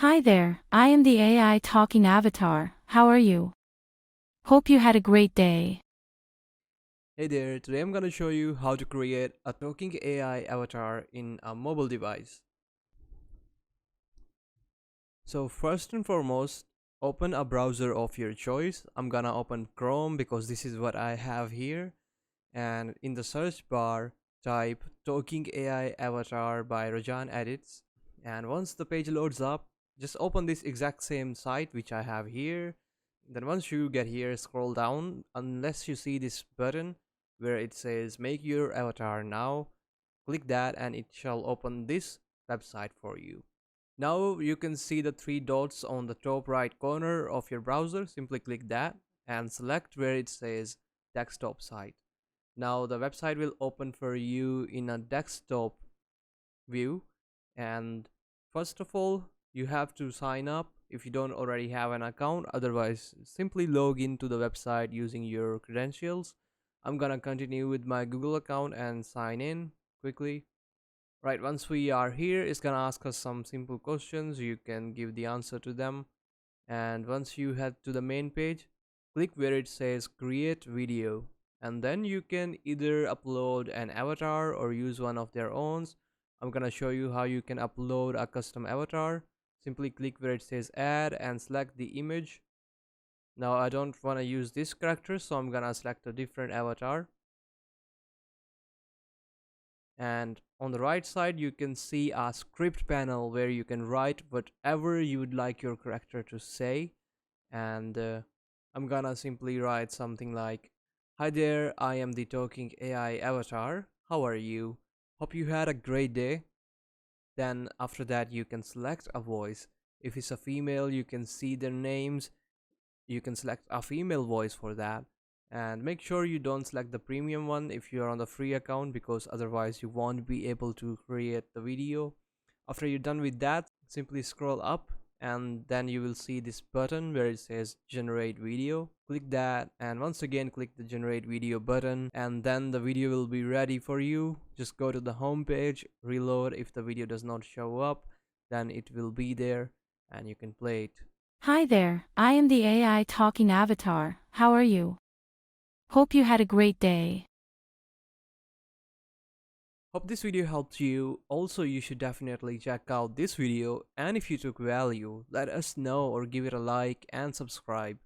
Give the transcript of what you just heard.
Hi there, I am the AI talking avatar. How are you? Hope you had a great day. Hey there, today I'm gonna show you how to create a talking AI avatar in a mobile device. So first and foremost, open a browser of your choice. I'm gonna open Chrome because this is what I have here. And in the search bar, type talking AI avatar by Rajan Edits. And once the page loads up, just open this exact same site which I have here. Then once you get here, scroll down unless you see this button where it says make your avatar now. Click that and it shall open this website for you. Now you can see the three dots on the top right corner of your browser. Simply click that and select where it says desktop site. Now the website will open for you in a desktop view, and first of all you have to sign up if you don't already have an account. Otherwise, simply log into the website using your credentials. I'm gonna continue with my Google account and sign in quickly. Right, once we are here, it's gonna ask us some simple questions. You can give the answer to them, and once you head to the main page, click where it says create video, and then you can either upload an avatar or use one of their own. I'm gonna show you how you can upload a custom avatar. Simply click where it says add and select the image. Now I don't want to use this character, so I'm gonna select a different avatar. And on the right side you can see a script panel where you can write whatever you would like your character to say. And I'm gonna simply write something like, hi there, I am the talking AI avatar, how are you, hope you had a great day. Then after that you can select a voice. If it's a female, you can see their names. You can select a female voice for that, and make sure you don't select the premium one if you're on the free account, because otherwise you won't be able to create the video. After you're done with that, simply scroll up and then you will see this button where it says generate video. Click that and once again click the generate video button, and then the video will be ready for you. Just go to the home page, reload. If the video does not show up, then it will be there and you can play it. Hi there, I am the AI talking avatar. How are you? Hope you had a great day. Hope this video helped you. Also, you should definitely check out this video, and if you took value, let us know or give it a like and subscribe.